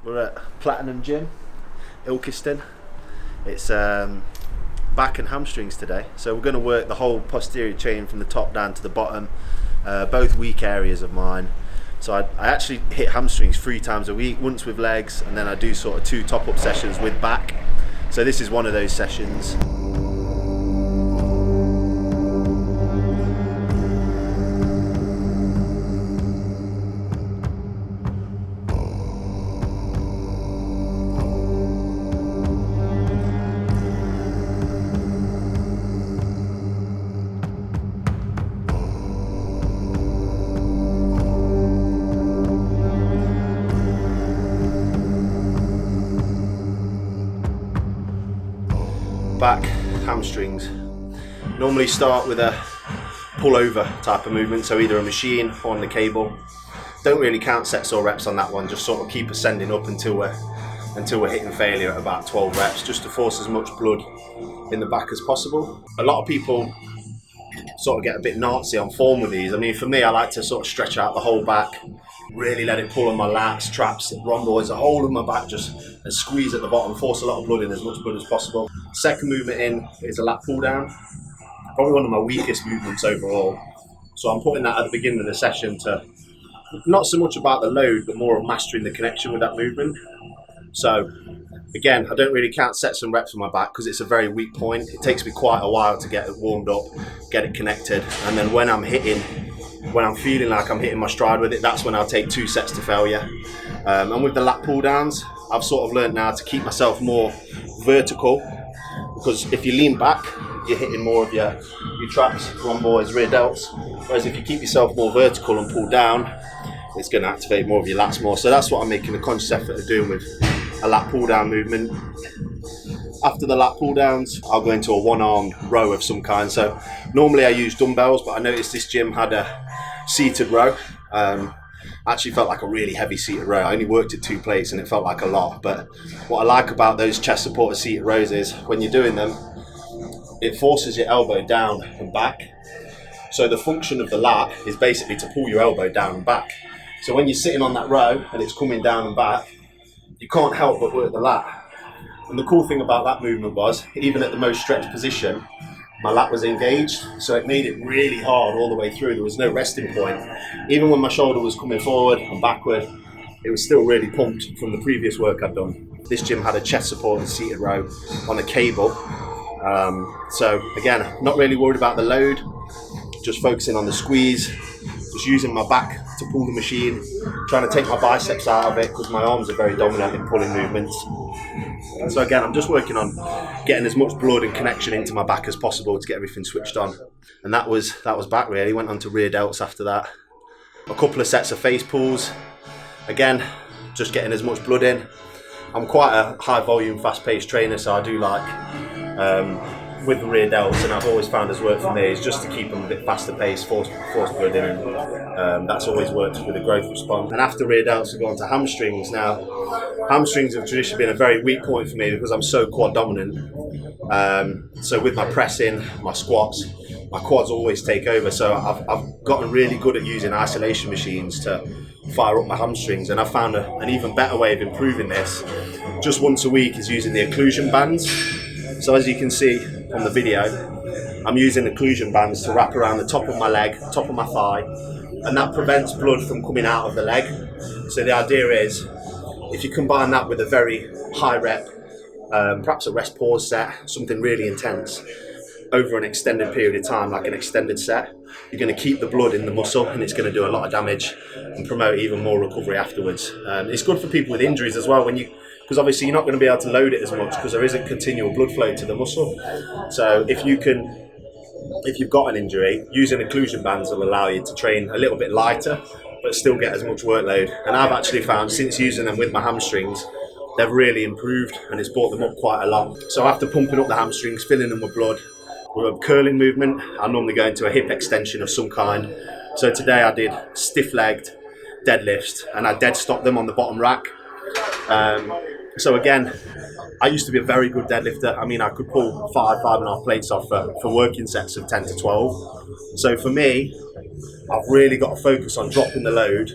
We're at Platinum Gym, Ilkeston. It's back and hamstrings today, so we're going to work the whole posterior chain from the top down to the bottom, both weak areas of mine. So I actually hit hamstrings 3 times a week, once with legs, and then I do sort of 2 top-up sessions with back. So this is one of those sessions. Back hamstrings. Normally start with a pullover type of movement, so either a machine or on the cable. Don't really count sets or reps on that one, just sort of keep ascending up until we're hitting failure at about 12 reps, just to force as much blood in the back as possible. A lot of people sort of get a bit Nazi on form with these. I mean, for me, I like to sort of stretch out the whole back, really let it pull on my lats, traps, rhomboids, the whole of my back, just and squeeze at the bottom, force a lot of blood in, as much blood as possible. Second movement in is a Lat Pull Down, probably one of my weakest movements overall. So I'm putting that at the beginning of the session to, not so much about the load, but more of mastering the connection with that movement. So again, I don't really count sets and reps on my back because it's a very weak point. It takes me quite a while to get it warmed up, get it connected, and then when I'm feeling like I'm hitting my stride with it, that's when I'll take 2 sets to failure. And with the Lat Pull-Downs, I've sort of learned now to keep myself more vertical, because if you lean back, you're hitting more of your traps, rhomboids, rear delts. Whereas if you keep yourself more vertical and pull down, it's going to activate more of your lats more. So that's what I'm making a conscious effort of doing with a Lat Pull-Down movement. After the Lat Pull-Downs, I'll go into a one-armed row of some kind. So normally I use dumbbells, but I noticed this gym had a seated row. Actually felt like a really heavy seated row. I only worked at 2 plates and it felt like a lot. But what I like about those chest supported seated rows is when you're doing them, it forces your elbow down and back. So the function of the lat is basically to pull your elbow down and back. So when you're sitting on that row and it's coming down and back, you can't help but work the lat. And the cool thing about that movement was, even at the most stretched position, my lat was engaged, so it made it really hard all the way through. There was no resting point. Even when my shoulder was coming forward and backward, it was still really pumped from the previous work I'd done. This gym had a chest supported seated row on a cable. So again, not really worried about the load, just focusing on the squeeze, just using my back to pull the machine, trying to take my biceps out of it because my arms are very dominant in pulling movements. So again, I'm just working on getting as much blood and connection into my back as possible to get everything switched on. And that was back really. Went on to rear delts after that. A couple of sets of face pulls. Again, just getting as much blood in. I'm quite a high volume, fast paced trainer, so I do like with the rear delts, and I've always found has worked for me, is just to keep them a bit faster paced, force blood in, and that's always worked with a growth response. And after rear delts, we go on to hamstrings. Now, hamstrings have traditionally been a very weak point for me because I'm so quad dominant. So with my pressing, my squats, my quads always take over. So I've gotten really good at using isolation machines to fire up my hamstrings, and I've found an even better way of improving this just once a week is using the occlusion bands. So as you can see from the video, I'm using occlusion bands to wrap around the top of my leg, top of my thigh, and that prevents blood from coming out of the leg. So the idea is, if you combine that with a very high rep, perhaps a rest pause set, something really intense, over an extended period of time, like an extended set, you're going to keep the blood in the muscle and it's going to do a lot of damage and promote even more recovery afterwards. It's good for people with injuries as well, because obviously you're not going to be able to load it as much because there isn't continual blood flow to the muscle. So if you've got an injury, using occlusion bands will allow you to train a little bit lighter but still get as much workload. And I've actually found, since using them with my hamstrings, they've really improved and it's brought them up quite a lot. So after pumping up the hamstrings, filling them with blood, with a curling movement, I normally go into a hip extension of some kind. So today I did stiff-legged deadlifts and I dead stopped them on the bottom rack. So again, I used to be a very good deadlifter. I mean, I could pull 5.5 plates off for working sets of 10 to 12. So for me, I've really got to focus on dropping the load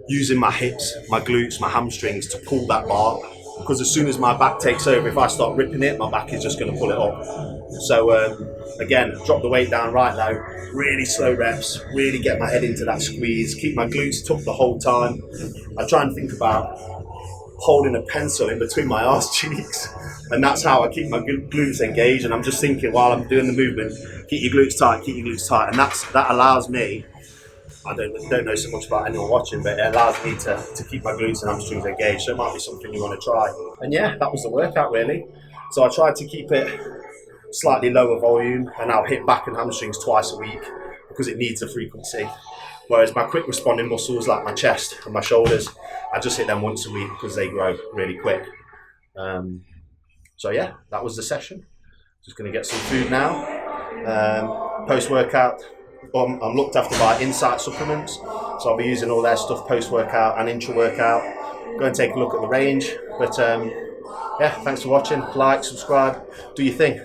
using my hips, my glutes, my hamstrings to pull that bar. Because as soon as my back takes over, if I start ripping it, my back is just going to pull it up. So again, drop the weight down right low, really slow reps, really get my head into that squeeze, keep my glutes tucked the whole time. I try and think about holding a pencil in between my arse cheeks, and that's how I keep my glutes engaged. And I'm just thinking while I'm doing the movement, keep your glutes tight, keep your glutes tight, and that allows me. I don't know so much about anyone watching, but it allows me to keep my glutes and hamstrings engaged. So it might be something you want to try. And yeah, that was the workout really. So I tried to keep it slightly lower volume, and I'll hit back and hamstrings twice a week because it needs a frequency. Whereas my quick responding muscles like my chest and my shoulders, I just hit them once a week because they grow really quick. So yeah, that was the session. Just going to get some food now. Post-workout, I'm looked after by Insight Supplements, so I'll be using all their stuff post-workout and intra-workout. Go and take a look at the range. But yeah, thanks for watching. Like, subscribe, do your thing.